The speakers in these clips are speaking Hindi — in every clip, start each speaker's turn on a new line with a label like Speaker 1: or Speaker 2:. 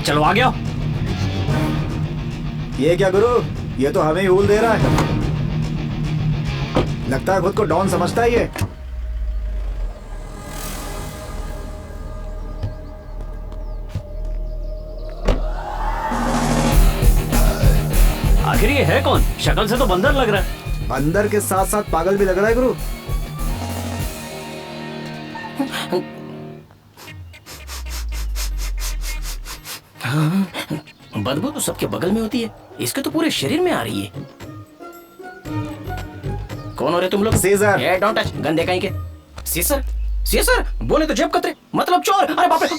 Speaker 1: चलो आ गया।
Speaker 2: ये क्या गुरु, ये तो हमें ही ऊल दे रहा है। लगता है खुद को डॉन समझता है ये।
Speaker 1: आखिर ये है कौन? शक्ल से तो बंदर लग रहा है।
Speaker 2: बंदर के साथ साथ पागल भी लग रहा है गुरु।
Speaker 3: बदबू तो सबके बगल में होती है, इसके तो पूरे शरीर में आ रही है। कौन हो रहे तुम लोग?
Speaker 2: सीजर।
Speaker 3: ए, डोंट टच, गंदे कहीं के। सीसर? सीसर बोले तो जेब कतरे, मतलब चोर। अरे बाप रे।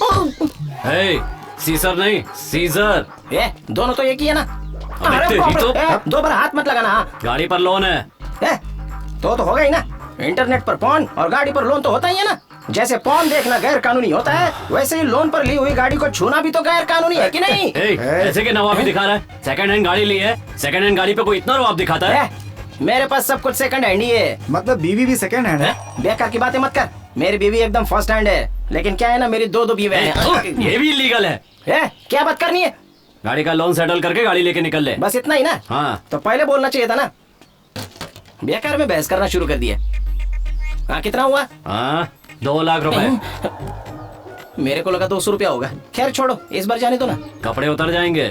Speaker 1: हे, सीसर नहीं, सीजर।
Speaker 3: ए, दोनों तो एक ही है ना। अरे
Speaker 1: तेरी
Speaker 3: बाप रे,
Speaker 1: तो-
Speaker 3: ए, दो बार हाथ मत लगाना। हाँ।
Speaker 1: गाड़ी पर लोन है।
Speaker 3: ए, तो होगा ही ना। इंटरनेट पर पॉन और गाड़ी पर लोन तो होता ही है ना। जैसे पॉन देखना गैर कानूनी होता है, वैसे ही लोन पर ली हुई गाड़ी को छूना भी तो गैर कानूनी है कि नहीं?
Speaker 1: ऐसे के नवाबी दिखा रहा है। सेकंड हैंड गाड़ी ली है, सेकंड हैंड गाड़ी पे कोई इतना रवाब दिखाता है?
Speaker 3: मेरे पास सब कुछ सेकंड हैंड ही है।
Speaker 2: मतलब बीवी भी सेकंड हैंड है?
Speaker 3: बेकार की बातें मत कर। मेरी बीवी एकदम फर्स्ट हैंड है, लेकिन क्या है ना, मेरी दो बीवी हैं।
Speaker 1: ये भी इलीगल है।
Speaker 3: क्या बात करनी है?
Speaker 1: गाड़ी का लोन सेटल करके गाड़ी लेके निकल ले।
Speaker 3: बस इतना ही ना?
Speaker 1: हाँ।
Speaker 3: तो पहले बोलना चाहिए था ना। बेकार में बहस करना शुरू कर दिया। हाँ, कितना हुआ?
Speaker 1: हाँ, 2 लाख रुपए।
Speaker 3: मेरे को लगा 200 रुपया होगा। खैर छोड़ो, इस बार जाने दो ना।
Speaker 1: कपड़े उतर जाएंगे।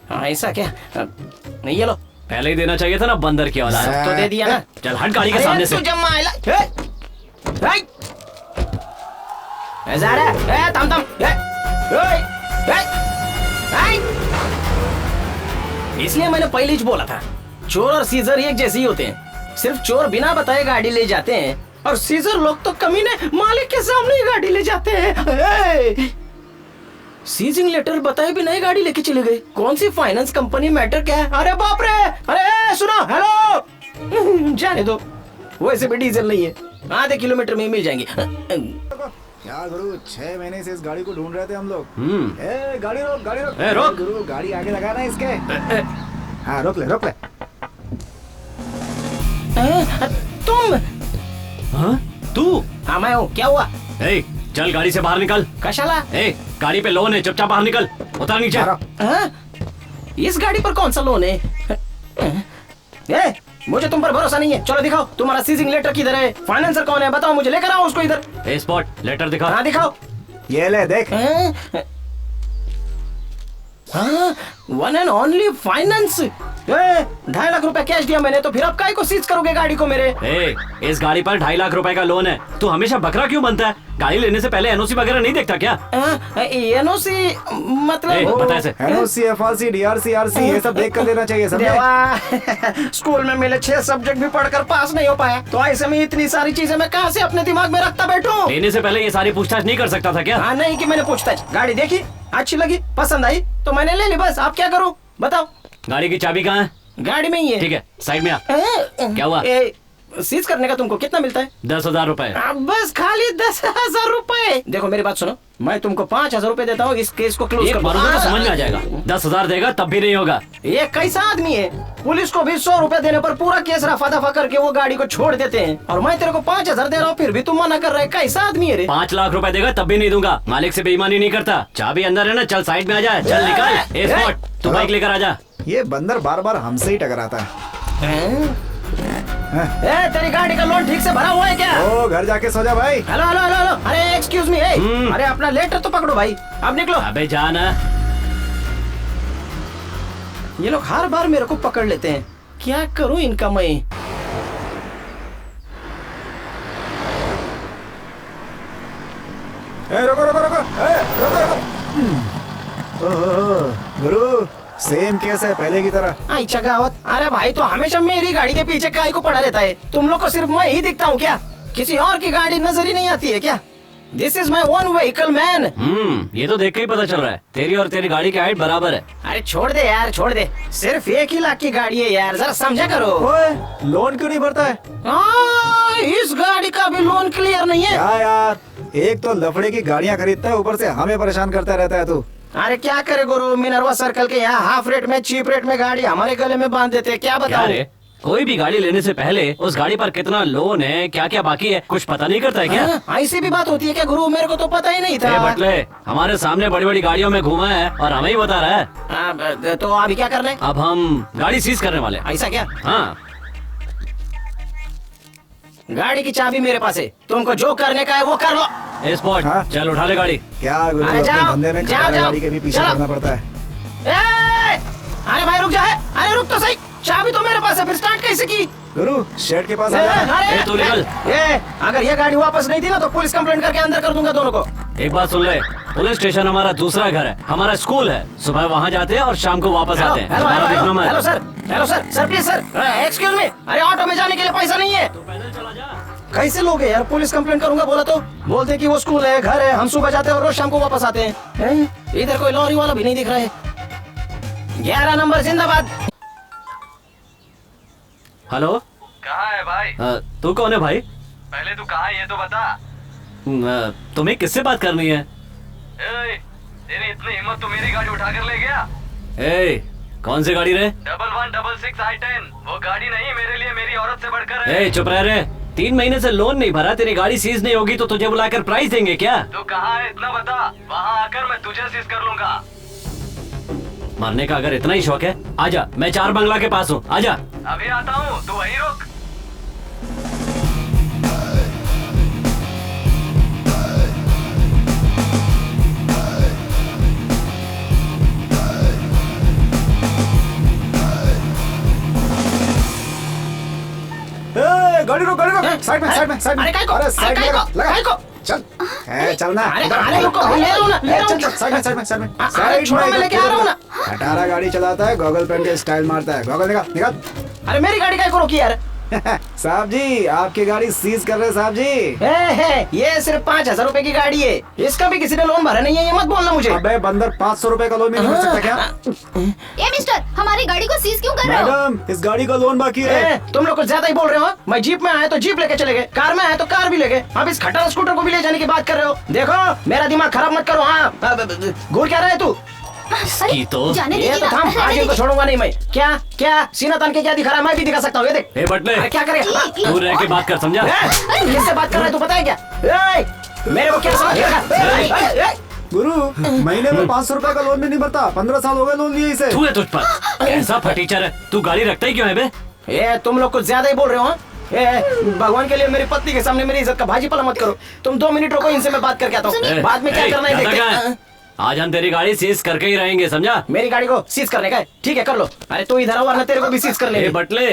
Speaker 3: हाँ, ऐसा क्या? नहीं, ये लो।
Speaker 1: पहले ही देना चाहिए था ना, बंदर की औलाद।
Speaker 3: सब तो दे दिया ना।
Speaker 1: चल हट गाड़ी के सामने से।
Speaker 3: इसलिए मैंने पहले ही बोला था, चोर और सीजर एक जैसे ही होते हैं। सिर्फ चोर बिना बताए गाड़ी ले जाते हैं और सीजर लोग तो कमीने मालिक के सामने ही गाड़ी ले जाते हैं। सीजिंग लेटर बताए भी नहीं गाड़ी लेके चले गए। कौन सी फाइनेंस कंपनी, मैटर क्या है? अरे बाप रे। अरे सुनो, हेलो। जाने दो, वैसे भी डीजल नहीं है, आधे किलोमीटर में मिल जाएंगे।
Speaker 2: क्या गुरु, 6 महीने से इस गाड़ी को ढूंढ रहे थे हम लोग। गाड़ी रोक, गाड़ी रोक।
Speaker 1: रोक
Speaker 2: गुरु, गाड़ी आगे लगाना इसके। हाँ, रोक ले, रोक ले।
Speaker 3: तुम?
Speaker 1: हाँ, तू?
Speaker 3: हाँ, मैं हूँ। क्या हुआ?
Speaker 1: चल गाड़ी से बाहर निकल।
Speaker 3: कशाला?
Speaker 1: गाड़ी पे लोन है, चुपचाप बाहर निकल। उतर नीचे।
Speaker 3: इस गाड़ी पर कौन सा लोन है? मुझे तुम पर भरोसा नहीं है। चलो दिखाओ, तुम्हारा सीजिंग लेटर किधर है? फाइनेंसर कौन है बताओ मुझे, लेकर आओ उसको इधर।
Speaker 1: स्पॉट लेटर दिखा।
Speaker 3: हाँ, दिखाओ।
Speaker 2: ये ले देख।
Speaker 3: हाँ, 1 and only फाइनेंस। 2.5 लाख रुपए कैश दिया मैंने, तो फिर अब काहे को सीज करोगे गाड़ी को मेरे?
Speaker 1: इस गाड़ी पर 2.5 लाख रुपए का लोन है। तू हमेशा बकरा क्यों बनता है? गाड़ी लेने से पहले एनओसी वगैरह नहीं देखता क्या?
Speaker 3: एनओसी मतलब?
Speaker 1: बता ऐसे।
Speaker 2: एनओसी, एफआरसी, डीआरसी, आरसी, ये सब देख कर लेना चाहिए।
Speaker 3: देवा, स्कूल में मिले 6 सब्जेक्ट भी पढ़कर पास नहीं हो पाया, तो ऐसे में इतनी सारी चीजें मैं कहाँ से अपने दिमाग में रखता बैठूं?
Speaker 1: लेने से पहले ये सारी पूछताछ नहीं कर सकता था क्या?
Speaker 3: हाँ, नहीं कि मैंने पूछताछ। गाड़ी देखी, अच्छी लगी, पसंद आई तो मैंने ले ली, बस। आप क्या करूं बताओ?
Speaker 1: गाड़ी की चाबी कहाँ है?
Speaker 3: गाड़ी में ही है।
Speaker 1: ठीक है, साइड में आ। क्या हुआ?
Speaker 3: सीज करने का तुमको कितना मिलता है?
Speaker 1: 10,000 रुपए।
Speaker 3: बस खाली 10,000 रुपए? देखो मेरी बात सुनो, मैं तुमको 5,000 रुपए देता हूँ, इस केस को क्लोज कर दो।
Speaker 1: तो समझ में आ जाएगा। 10,000 देगा तब भी नहीं होगा।
Speaker 3: ये कैसा आदमी है? पुलिस को भी 100 रुपए देने पर पूरा केस रफा दफा करके वो गाड़ी को छोड़ देते हैं, और मैं तेरे को 5,000 दे रहा हूँ, फिर भी तुम मना कर रहे। कैसा आदमी है रे?
Speaker 1: 5 लाख रुपए देगा तब भी नहीं दूंगा। मालिक से बेईमानी नहीं करता। चाबी अंदर है ना, चल साइड में आ जा। चल निकल। तू बाइक लेकर आ जा।
Speaker 2: ये बंदर बार बार हमसे ही टकराता है।
Speaker 3: तेरी गाड़ी का लोन ठीक से भरा हुआ है क्या?
Speaker 2: ओ, घर जाके सो जा भाई।
Speaker 3: Hello hello hello hello. अरे एक्सक्यूज मी। अरे अपना लेटर तो पकड़ो भाई, अब निकलो।
Speaker 1: अबे जाना।
Speaker 3: ये लोग हर बार मेरे को पकड़ लेते हैं, क्या करूं इनका मैं?
Speaker 2: रुको रुको रुको, रुको रुको। गुरु, सेम केस है पहले की तरह।
Speaker 3: आई चगावत। अरे भाई, तो हमेशा मेरी गाड़ी के पीछे काहे को पड़ा रहता है? तुम लोग को सिर्फ मैं ही दिखता हूँ क्या? किसी और की गाड़ी नजर ही नहीं आती है क्या? This is my own vehicle man.
Speaker 1: ये तो देख के ही पता चल रहा है, तेरी और तेरी गाड़ी की हाइट बराबर है।
Speaker 3: अरे छोड़ दे यार, छोड़ दे। सिर्फ 1 ही लाख की गाड़ी है यार, जरा समझा करो।
Speaker 2: ओए, लोन क्यों नहीं भरता है?
Speaker 3: इस गाड़ी का भी लोन क्लियर नहीं है।
Speaker 2: क्या यार, एक तो लफड़े की गाड़ियाँ खरीदता है, ऊपर से हमें परेशान करता रहता है तू।
Speaker 3: अरे क्या करे गुरु, मिनरवा सर्कल के यहाँ हाफ रेट में, चीप रेट में गाड़ी हमारे गले में बांध देते, क्या बताऊं?
Speaker 1: कोई भी गाड़ी लेने से पहले उस गाड़ी पर कितना लोन है, क्या क्या बाकी है, कुछ पता नहीं करता है क्या?
Speaker 3: ऐसी भी बात होती है क्या गुरु? मेरे को तो पता ही नहीं था।
Speaker 1: बटले, हमारे सामने बड़ी बड़ी गाड़ियों में घूमा है और हमें ही बता रहा है।
Speaker 3: तो अभी क्या कर रहे हैं?
Speaker 1: अब हम गाड़ी सीज करने वाले हैं।
Speaker 3: ऐसा क्या?
Speaker 1: हाँ,
Speaker 3: गाड़ी की चाबी मेरे पास है, तुमको जो करने का है वो कर लो।
Speaker 1: ए स्पॉट,
Speaker 2: हाँ?
Speaker 1: चल उठा ले गाड़ी।
Speaker 2: क्या गुरु,
Speaker 3: अरे
Speaker 2: अपने
Speaker 3: जाओ,
Speaker 2: धंधे में
Speaker 3: जाओ,
Speaker 2: खटारा
Speaker 3: जाओ,
Speaker 2: गाड़ी के भी पीछे
Speaker 3: चलो।
Speaker 2: करना पड़ता है।
Speaker 3: अरे भाई रुक जा, अरे रुक तो सही, चाबी तो मेरे पास है, फिर स्टार्ट कैसे की?
Speaker 2: गुरु शेड के पास आ जा।
Speaker 1: ए, तू निकल।
Speaker 3: अगर ये गाड़ी वापस नहीं दी ना तो पुलिस कंप्लेंट करके अंदर कर दूंगा दोनों को।
Speaker 1: एक बात सुन ले, पुलिस स्टेशन हमारा दूसरा घर है, हमारा स्कूल है। सुबह वहाँ जाते हैं और शाम को वापस आते हैं।
Speaker 3: हेलो
Speaker 1: हमारा
Speaker 3: हेलो
Speaker 1: देखना मत।
Speaker 3: Hello sir, hello sir, sir please sir, excuse me, अरे ऑटो में जाने के लिए पैसा नहीं है। कैसे लोग हैं यार? पुलिस कंप्लेंट करूंगा बोला तो बोलते कि वो स्कूल है, घर है, हम सुबह जाते हैं और रोज शाम को वापस आते हैं। इधर कोई लॉरी वाला भी नहीं दिख रहा है। 11 नंबर जिंदाबाद।
Speaker 1: हेलो,
Speaker 4: कहाँ है भाई?
Speaker 1: तू कौन है भाई?
Speaker 4: पहले तू कहाँ है ये तो बता।
Speaker 1: तुम्हें किससे बात करनी है?
Speaker 4: तेरी इतनी हिम्मत तो मेरी गाड़ी उठा कर ले गया।
Speaker 1: ए, कौन सी गाड़ी रे?
Speaker 4: 1166 I10 वो गाड़ी नहीं, मेरे लिए मेरी औरत से बढ़कर है।
Speaker 1: ए, चुप रह रे। 3 महीने से लोन नहीं भरा, तेरी गाड़ी सीज नहीं होगी तो तुझे बुलाकर प्राइस देंगे क्या?
Speaker 4: तू कहाँ है इतना बता, वहाँ आकर मैं तुझे सीज कर लूंगा।
Speaker 1: मरने का अगर इतना ही शौक है, आजा, मैं 4 बंगला के पास हूँ, आजा।
Speaker 4: अभी आता हूँ, तू वहीं रुक।
Speaker 2: गाड़ी रोक, गाड़ी रोक, साइड में, साइड में, साइड में।
Speaker 3: अरे काय को?
Speaker 2: अरे साइड में
Speaker 3: काय को?
Speaker 2: लगा,
Speaker 3: काय को?
Speaker 2: चल। चल ना।
Speaker 3: अरे रुको, ले लो ना, ले लो
Speaker 2: चल,
Speaker 3: ना।
Speaker 2: चल, साइड में, साइड में, साइड में।
Speaker 3: अरे
Speaker 2: साइड
Speaker 3: छोड़ो, मैं लेके आ रहा हूँ ना।
Speaker 2: खटारा गाड़ी चलाता है, गॉगल पहन के स्टाइल मारता है। गॉगल निकाल, निकाल।
Speaker 3: अरे मेरी गाड़ी काय को रोकी यार?
Speaker 2: साहब जी, आपकी गाड़ी सीज कर रहे हैं साहब जी।
Speaker 3: ये सिर्फ 5000 रुपए की गाड़ी है, इसका भी किसी ने लोन भरा नहीं है, ये मत बोलना मुझे।
Speaker 2: अबे बंदर, 500 रुपए का लोन भी नहीं भर सकता क्या?
Speaker 5: ए मिस्टर, हमारी गाड़ी को सीज क्यों कर रहे हो?
Speaker 2: मैडम, इस गाड़ी का लोन बाकी है।
Speaker 3: तुम लोग कुछ ज्यादा ही बोल रहे हो। मैं जीप में आया तो जीप लेके चले गए, कार में आया तो कार भी ले गए, अब इस खटारा स्कूटर को भी ले जाने की बात कर रहे हो। देखो मेरा दिमाग खराब मत करो। हाँ, घूर क्या रहा है तू?
Speaker 1: की तो
Speaker 5: जाने
Speaker 3: ये तो
Speaker 5: दीजिए
Speaker 3: थाम,
Speaker 5: ना।
Speaker 3: आज इनको छोड़ूंगा नहीं मैं। क्या क्या सीना तान के क्या दिखा रहा है? मैं भी दिखा सकता हूँ, ये देख।
Speaker 1: ए बटले,
Speaker 3: अरे क्या करेगा?
Speaker 1: दूर रह के बात कर, समझा?
Speaker 3: किससे बात कर रहा है तू, पता है क्या? मेरे को क्या समझ रहा?
Speaker 2: गुरु, महीने में 500 रुपए का लोन भी नहीं भरता। 15 साल हो गए लोन लिए इसे।
Speaker 1: तू है तुझ पर ऐसा फटीचर है, तू गाड़ी रखता ही क्यों है बे?
Speaker 3: ये तुम लोग कुछ ज्यादा ही बोल रहे हो। भगवान के लिए मेरी पत्नी के सामने मेरी इज्जत का भाजी पाला मत करो। तुम 2 मिनट रुको, इनसे मैं बात करके आता हूँ। बाद में क्या करना है देखते हैं।
Speaker 1: आज हम तेरी गाड़ी सीज करके ही रहेंगे, समझा?
Speaker 3: मेरी गाड़ी को सीज करने का है? ठीक है, कर लो। अरे तू इधर आओ वरना तेरे को भी सीज कर
Speaker 1: ए
Speaker 3: लेंगे।
Speaker 1: बटले,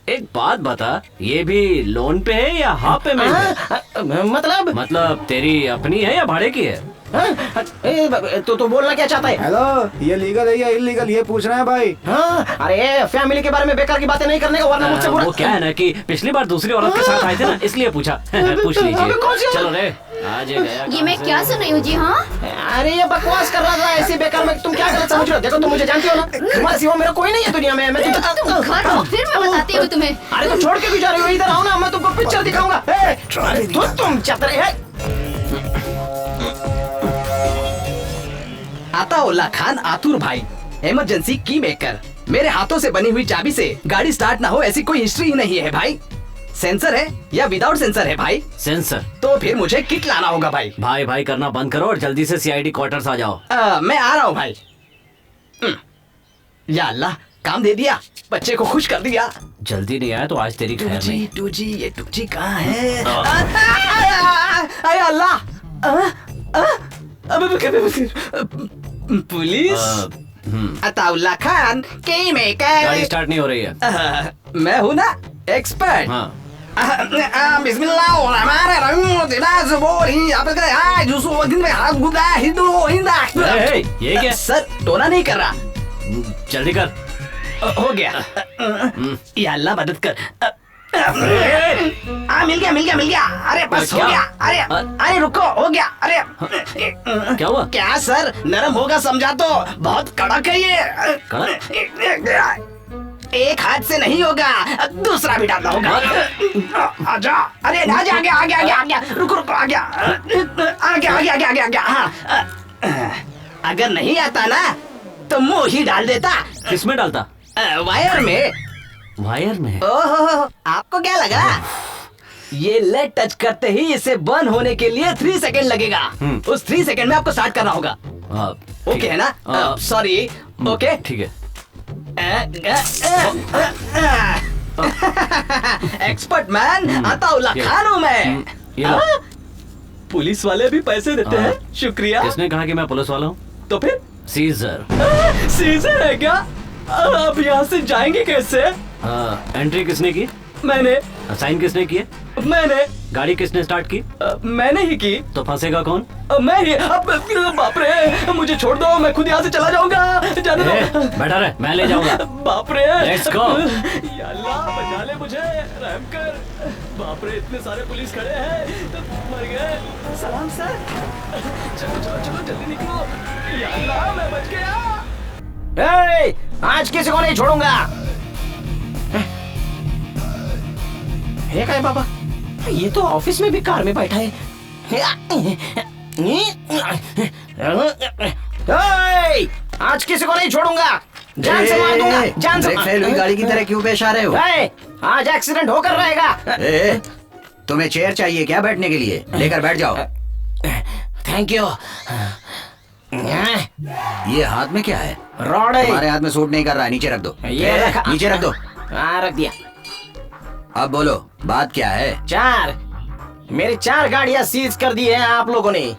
Speaker 1: एक बात बता, ये भी लोन पे है या हाफ पेमेंट है? मतलब तेरी अपनी है या भाड़े की है?
Speaker 3: तो बोलना क्या चाहता है?
Speaker 2: हेलो, ये लीगल है या इलीगल, ये पूछ रहे हैं भाई।
Speaker 3: हाँ, अरे फैमिली के बारे में बेकार की बातें नहीं करने का, वरना मुझसे बुरा।
Speaker 1: वो क्या है ना कि पिछली बार दूसरी औरत के साथ आए थे ना, इसलिए पूछा। पूछ
Speaker 3: अबे कौन सी
Speaker 1: लीजिए।
Speaker 3: औरत?
Speaker 1: चलो रे, आज ये गया
Speaker 5: ये मैं क्या सुन रही हूँ जी? हाँ,
Speaker 3: अरे ये बकवास कर रहा था ऐसे बेकार में। तुम क्या गलत समझ रहे हो? देखो तुम मुझे जानती हो ना, तुम्हारे सिवा मेरा कोई नहीं है दुनिया में। मैं
Speaker 5: तुम घर आओ, फिर मैं बताती हूँ तुम्हें।
Speaker 3: अरे तुम छोड़ के भी जा रही हो? इधर आओ ना, मैं तुमको पिक्चर दिखाऊंगा। तुम चतरे है।
Speaker 6: अताउल्ला खान आतुर भाई, इमरजेंसी की मेकर। मेरे हाथों से बनी हुई चाबी से गाड़ी स्टार्ट ना हो ऐसी कोई हिस्ट्री ही नहीं है भाई। सेंसर है या विदाउट सेंसर है भाई?
Speaker 1: सेंसर।
Speaker 6: तो फिर मुझे किट लाना होगा भाई।
Speaker 1: भाई भाई करना बंद करो और जल्दी से सीआईडी क्वार्टर्स आ जाओ।
Speaker 6: मैं आ रहा हूँ भाई। या अल्लाह, काम दे दिया, बच्चे को खुश कर दिया।
Speaker 1: जल्दी नहीं आया तो आज तेरी खैर नहीं।
Speaker 6: ये टूजी कहाँ है? अरे अल्लाह, पुलिस। अताउल्ला खान की मेकर।
Speaker 1: गाड़ी स्टार्ट नहीं हो रही है।
Speaker 6: मैं हूँ ना एक्सपर्ट।
Speaker 1: हाँ, ये क्या?
Speaker 6: सर टोना नहीं कर रहा।
Speaker 1: जल्दी कर।
Speaker 6: हो गया। या अल्लाह मदद कर। मिल गया। अरे बस हो
Speaker 1: क्या?
Speaker 6: गया। अरे रुको, हो गया। अरे
Speaker 1: क्या हुआ?
Speaker 6: क्या सर, नरम होगा समझा तो बहुत कड़क है ये। एक हाथ से नहीं होगा, दूसरा भी डालना होगा। आजा, अरे आ गया। रुको, आ गया। हाँ, अगर नहीं आता ना तो मुंह ही डाल देता।
Speaker 1: किसमें डालता?
Speaker 6: वायर में।
Speaker 1: वायर में है।
Speaker 6: ओहो, आपको क्या लगा? ये लेट टच करते ही इसे बर्न होने के लिए 3 सेकंड लगेगा। उस 3 सेकंड में आपको स्टार्ट करना होगा।
Speaker 1: हाँ, ठीक
Speaker 6: ओके है ना? सॉरी। ओके
Speaker 1: ठीक है।
Speaker 6: एक्सपर्ट मैन, अताउल्ला खान हूं मैं।
Speaker 1: ये लो।
Speaker 6: पुलिस वाले भी पैसे देते हैं। शुक्रिया।
Speaker 1: किसने कहा कि मैं पुलिस वाला हूँ?
Speaker 6: तो फिर
Speaker 1: सीजर।
Speaker 6: सीजर है क्या? अब यहाँ से जाएंगे कैसे?
Speaker 1: एंट्री किसने की?
Speaker 6: मैंने
Speaker 1: साइन किसने किए?
Speaker 6: मैंने
Speaker 1: गाड़ी किसने स्टार्ट की?
Speaker 6: मैंने ही की।
Speaker 1: तो फंसेगा कौन?
Speaker 6: मैं ही। अब बाप रे, मुझे छोड़ दो, मैं खुद यहाँ से चला जाऊंगा। जाने दो।
Speaker 1: बैठा रहे, मैं ले जाऊंगा।
Speaker 6: बाप रे।
Speaker 1: Let's go.
Speaker 6: या अल्लाह, बचा ले मुझे, रहम कर। बाप रे, इतने सारे पुलिस खड़े हैं, मर गए। सलाम सर। चलो चलो चलो, जल्दी निकलो। या अल्लाह, मैं बच गया।
Speaker 3: आज किसी को नहीं छोड़ूंगा। हे काय बाबा, ये तो ऑफिस में भी कार में बैठा है। आज किसी को नहीं छोड़ूंगा, जान से मार दूंगा, जान से।
Speaker 7: फेल हुई गाड़ी की तरह क्यों पेश आ रहे हो?
Speaker 3: आज एक्सीडेंट होकर रहेगा।
Speaker 7: तुम्हें चेयर चाहिए क्या बैठने के लिए? लेकर बैठ जाओ।
Speaker 3: Thank you.
Speaker 7: ये हाथ में क्या है?
Speaker 3: रॉड है।
Speaker 7: तुम्हारे हाथ में सूट नहीं कर रहा है, नीचे रख दो।
Speaker 3: ये रखा।
Speaker 7: नीचे रख दो।
Speaker 3: रख दिया।
Speaker 7: अब बोलो, बात क्या है?
Speaker 3: 4 मेरी 4 गाड़ियां सीज कर दी है आप लोगों ने।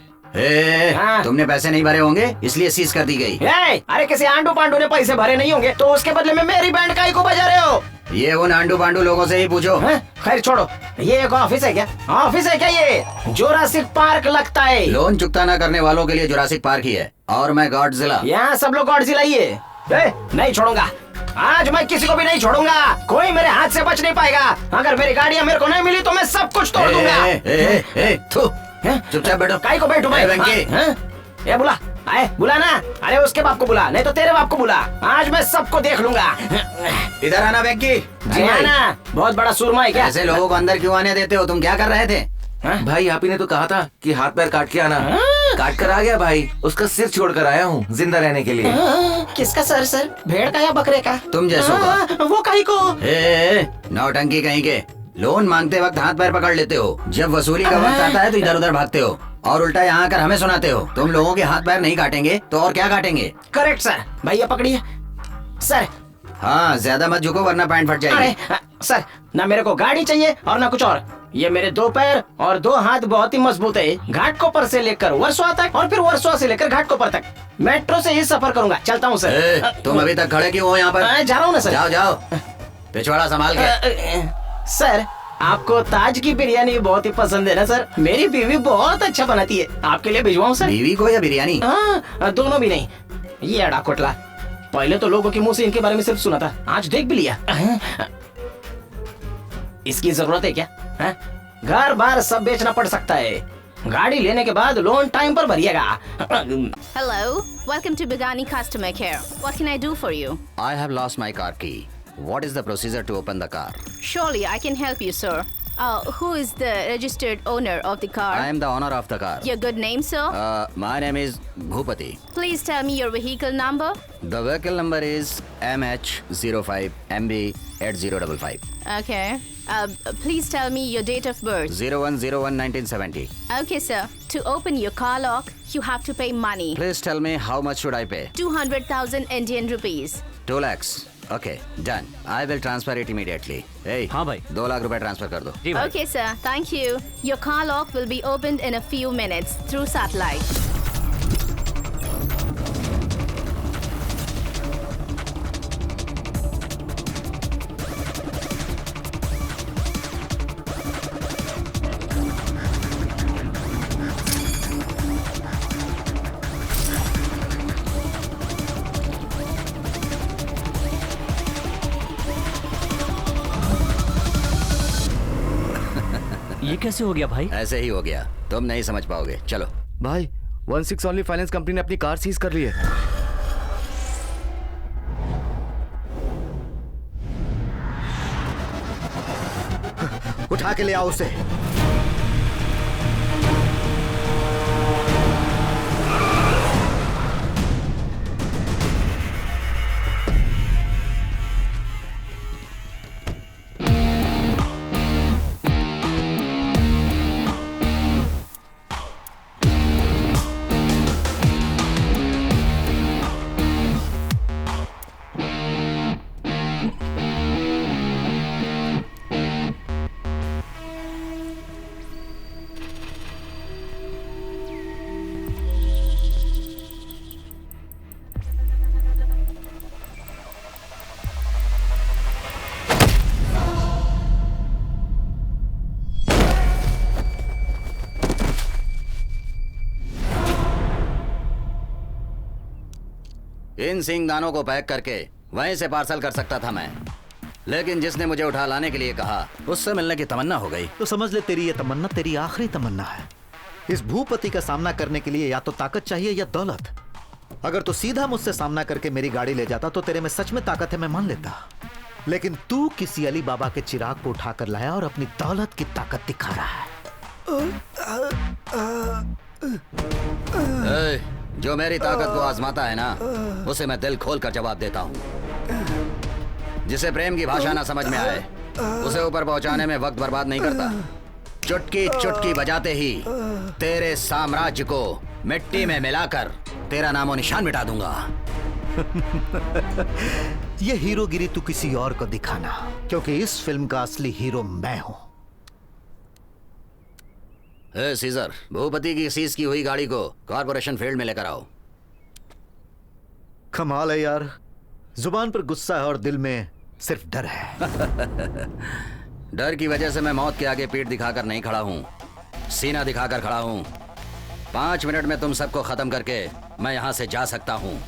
Speaker 3: हाँ।
Speaker 7: तुमने पैसे नहीं भरे होंगे इसलिए सीज कर दी गई।
Speaker 3: अरे किसी आंडू पांडू ने पैसे भरे नहीं होंगे तो उसके बदले में मेरी बैंड का ही को बजा रहे हो?
Speaker 7: ये उन आंडू पांडू लोगों से ही पूछो।
Speaker 3: खैर छोड़ो, ये एक ऑफिस है क्या? ऑफिस है क्या ये? जुरासिक पार्क लगता है।
Speaker 7: लोन चुकता न करने वालों के लिए जुरासिक पार्क ही है, और मैं गॉडजिला।
Speaker 3: यहाँ सब लोग गॉडजिला ही है। नहीं छोड़ूंगा, आज मैं किसी को भी नहीं छोड़ूंगा। कोई मेरे हाथ से बच नहीं पाएगा। अगर मेरी गाड़ियाँ मेरे को नहीं मिली तो मैं सब कुछ तोड़ दूंगा।
Speaker 7: चुपचाप बैठो।
Speaker 3: काई को बैठो भाई? ये बुला, आए बुला ना। अरे उसके बाप को बुला, नहीं तो तेरे बाप को बुला। आज मैं सबको देख लूंगा।
Speaker 7: इधर आना वेंकी।
Speaker 3: ना, बहुत बड़ा सुरमा है क्या?
Speaker 7: ऐसे लोगों को अंदर क्यों आने देते हो? तुम क्या कर रहे थे?
Speaker 8: भाई आप ही ने तो कहा था कि हाथ पैर काट के आना। काट कर आ गया भाई, उसका सिर छोड़ कर आया हूँ जिंदा रहने के लिए।
Speaker 3: किसका सर? भेड़ का या बकरे का?
Speaker 7: तुम जैसों का।
Speaker 3: वो काई को?
Speaker 7: नौटंकी कहीं के। लोन मांगते वक्त हाथ पैर पकड़ लेते हो, जब वसूली का वक्त आता है तो इधर उधर भागते हो, और उल्टा यहाँ आकर हमें सुनाते हो। तुम लोगों के हाथ पैर नहीं काटेंगे तो और क्या काटेंगे?
Speaker 3: Correct sir. भैया पकड़िए सर।
Speaker 7: हाँ, ज्यादा मत झुको वरना पैंट फट जाएगी।
Speaker 3: अरे सर, ना मेरे को गाड़ी चाहिए और ना कुछ और। ये मेरे 2 पैर और 2 हाथ बहुत ही मजबूत है। घाटकोपर से लेकर वर्सोवा तक और फिर वर्सोवा से लेकर घाटकोपर तक मेट्रो से ही सफर करूंगा। चलता हूँ सर।
Speaker 7: तुम अभी तक खड़े क्यों हो यहाँ पर?
Speaker 3: जा रहा हूँ ना सर।
Speaker 7: जाओ जाओ, पिछवाड़ा संभाल के।
Speaker 3: सर, आपको ताज की बिरयानी बहुत ही पसंद है ना सर? मेरी बीवी बहुत अच्छा बनाती है, आपके लिए भिजवाऊं सर?
Speaker 7: बीवी को या बिरयानी?
Speaker 3: दोनों भी नहीं। ये अड़ा कोटला, पहले तो लोगों के मुंह से इनके बारे में सिर्फ सुना था, आज देख भी लिया। इसकी जरूरत है क्या? घर बार सब बेचना पड़ सकता है। गाड़ी लेने के बाद लोन टाइम पर भरिएगा।
Speaker 5: Hello, welcome to Bigani Customer Care. What can I do for you?
Speaker 7: I have lost my car key. What is the procedure to open the car?
Speaker 5: Surely I can help you, sir. Who is the registered owner of the car?
Speaker 7: I am the owner of the car.
Speaker 5: Your good name, sir?
Speaker 7: My name is Bhupati.
Speaker 5: Please tell me your vehicle number.
Speaker 7: The vehicle number is MH05MB8055.
Speaker 5: Okay. Please tell me your date of birth.
Speaker 7: 01/01/1970.
Speaker 5: Okay, sir. To open your car lock, you have to pay money.
Speaker 7: Please tell me how much should I pay?
Speaker 5: 200,000 Indian rupees.
Speaker 7: 2 lakhs. Okay, done. I will transfer it immediately. Hey,
Speaker 1: हाँ भाई।
Speaker 7: 2 लाख रुपए ट्रांसफर कर दो।
Speaker 1: जी भाई।
Speaker 5: Okay, sir. Thank you. Your car lock will be opened in a few minutes through satellite.
Speaker 1: ये कैसे हो गया भाई?
Speaker 7: ऐसे ही हो गया, तुम नहीं समझ पाओगे। चलो
Speaker 8: भाई 16 ओनली फाइनेंस कंपनी ने अपनी कार सीज कर ली है।
Speaker 2: उठा के ले आओ उसे।
Speaker 7: इन सिंगदानों को पैक करके वहीं से पार्सल कर सकता था मैं, लेकिन जिसने मुझे उठा लाने के लिए कहा उससे मिलने की तमन्ना हो गई।
Speaker 9: तो समझ ले तेरी ये तमन्ना तेरी आखिरी तमन्ना है। इस भूपति का सामना करने के लिए या तो ताकत चाहिए या दौलत। अगर तू सीधा मुझसे सामना करके मेरी गाड़ी ले जाता तो तेरे में सच में ताकत है, मैं मान लेता। लेकिन तू किसी अली बाबा के चिराग को उठाकर लाया और अपनी दौलत की ताकत दिखा रहा है।
Speaker 7: जो मेरी ताकत को आजमाता है ना, उसे मैं दिल खोल कर जवाब देता हूँ। जिसे प्रेम की भाषा ना समझ में आए, उसे ऊपर पहुंचाने में वक्त बर्बाद नहीं करता। चुटकी चुटकी बजाते ही तेरे साम्राज्य को मिट्टी में मिलाकर तेरा नामो निशान मिटा दूंगा।
Speaker 9: ये हीरोगिरी तू किसी और को दिखाना, क्योंकि इस फिल्म का असली हीरो मैं हूं।
Speaker 7: सीजर, भूपति की सीज की हुई गाड़ी को कॉर्पोरेशन फील्ड में लेकर आओ।
Speaker 9: कमाल है यार, जुबान पर गुस्सा है और दिल में सिर्फ डर है।
Speaker 7: डर की वजह से मैं मौत के आगे पीठ दिखाकर नहीं खड़ा हूँ, सीना दिखाकर खड़ा हूँ। 5 मिनट में तुम सबको खत्म करके मैं यहाँ से जा सकता हूँ।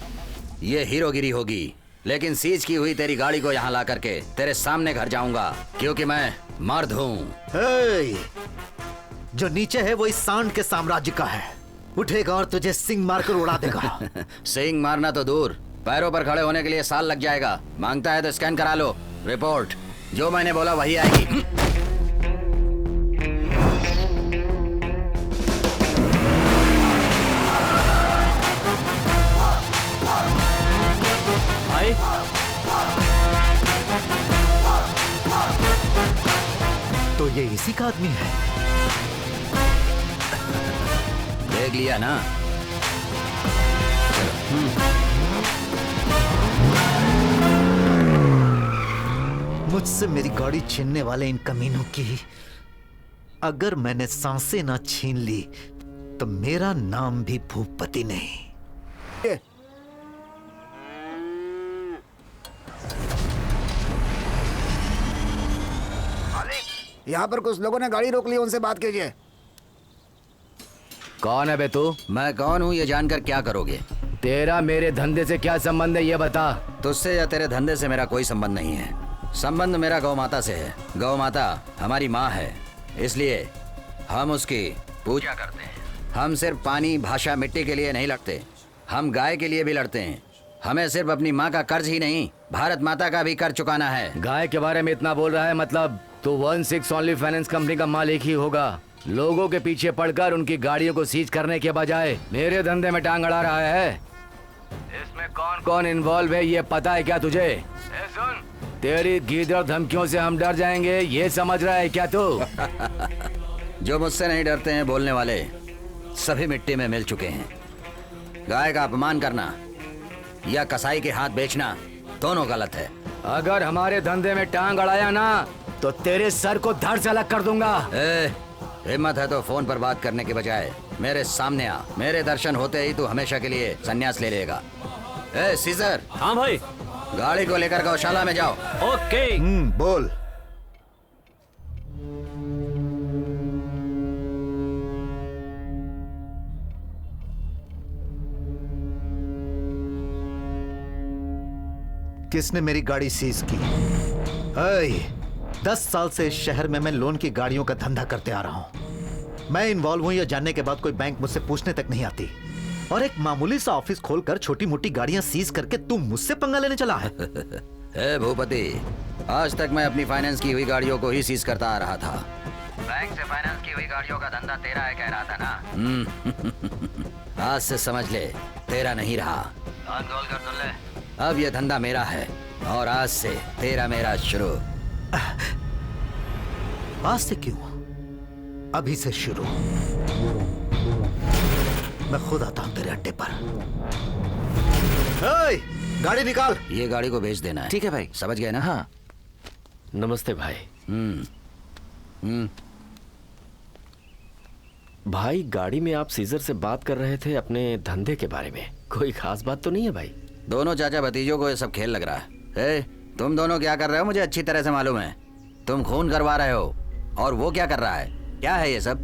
Speaker 7: ये हीरोगिरी होगी, लेकिन सीज की हुई तेरी गाड़ी को यहाँ ला करके तेरे सामने घर जाऊंगा, क्योंकि मैं मर्द हूँ।
Speaker 9: जो नीचे है वो इस सांड के साम्राज्य का है, उठेगा और तुझे सिंग मारकर उड़ा देगा।
Speaker 7: सिंग मारना तो दूर, पैरों पर खड़े होने के लिए साल लग जाएगा। मांगता है तो स्कैन करा लो। रिपोर्ट जो मैंने बोला वही आएगी।
Speaker 1: भाई
Speaker 9: तो ये इसी का आदमी है।
Speaker 7: देख लिया ना।
Speaker 9: मुझसे मेरी गाड़ी छीनने वाले इन कमीनों की अगर मैंने सांसें ना छीन ली तो मेरा नाम भी भूपति नहीं।
Speaker 2: यहाँ पर कुछ लोगों ने गाड़ी रोक ली, उनसे बात कीजिए।
Speaker 10: कौन है बे तू?
Speaker 7: मैं कौन हूँ ये जानकर क्या करोगे?
Speaker 10: तेरा मेरे धंधे से क्या संबंध है ये बता।
Speaker 7: तुझसे या तेरे धंधे से मेरा कोई संबंध नहीं है। संबंध मेरा गौ माता से है। गौ माता हमारी माँ है, इसलिए हम उसकी पूजा करते हैं। हम सिर्फ पानी, भाषा, मिट्टी के लिए नहीं लड़ते, हम गाय के लिए भी लड़ते हैं। हमें सिर्फ अपनी माँ का कर्ज ही नहीं, भारत माता का भी कर्ज चुकाना है।
Speaker 10: गाय के बारे में इतना बोल रहा है, मतलब तो 16 ओनली फाइनेंस कंपनी का मालिक ही होगा। लोगों के पीछे पड़कर उनकी गाड़ियों को सीज करने के बजाय मेरे धंधे में टांग अड़ा रहा है। इसमें कौन कौन इन्वॉल्व है ये पता है क्या तुझे? सुन, तेरी गीदड़ धमकियों से हम डर जाएंगे ये समझ रहा है क्या तू?
Speaker 7: जो मुझसे नहीं डरते हैं बोलने वाले सभी मिट्टी में मिल चुके हैं। गाय का अपमान करना या कसाई के हाथ बेचना दोनों गलत है।
Speaker 10: अगर हमारे धंधे में टांग अड़ाया ना तो तेरे सर को धड़ से अलग कर दूंगा।
Speaker 7: हिम्मत है तो फोन पर बात करने के बजाय मेरे सामने आ। मेरे दर्शन होते ही तू हमेशा के लिए संन्यास ले लेगा। सीजर।
Speaker 1: हाँ भाई।
Speaker 7: गाड़ी को लेकर गौशाला में जाओ।
Speaker 1: ओके।
Speaker 9: बोल। किसने मेरी गाड़ी सीज की? 10 साल से इस शहर में मैं लोन की गाड़ियों का धंधा करते आ रहा हूं। मैं इन्वॉल्व हूं यह जानने के बाद कोई बैंक मुझसे पूछने तक नहीं आती, और एक मामूली सा ऑफिस खोलकर छोटी मोटी गाड़ियां सीज करके तू मुझसे पंगा लेने चला है।
Speaker 7: भूपति, आज तक मैं अपनी फाइनेंस की हुई गाड़ियों को ही सीज करता आ रहा था। बैंक से फाइनेंस की हुई गाड़ियों का धंधा तेरा है कह रहा था ना। आज से समझ ले, तेरा नहीं रहा। खोल कर सुन ले, अब ये धंधा मेरा है और आज से तेरा मेरा शुरू।
Speaker 9: आज से क्यों? अभी से शुरू। मैं खुद आता हूं तेरे अड्डे पर। गाड़ी निकाल।
Speaker 7: ये गाड़ी को भेज देना है।
Speaker 8: ठीक है भाई।
Speaker 7: समझ गए ना?
Speaker 8: हाँ।
Speaker 1: नमस्ते भाई। भाई, गाड़ी में आप सीजर से बात कर रहे थे अपने धंधे के बारे में, कोई खास बात तो नहीं है भाई?
Speaker 7: दोनों चाचा भतीजों को ये सब खेल लग रहा है। तुम दोनों क्या कर रहे हो मुझे अच्छी तरह से मालूम है। तुम खून करवा रहे हो और वो क्या कर रहा है? क्या है ये सब?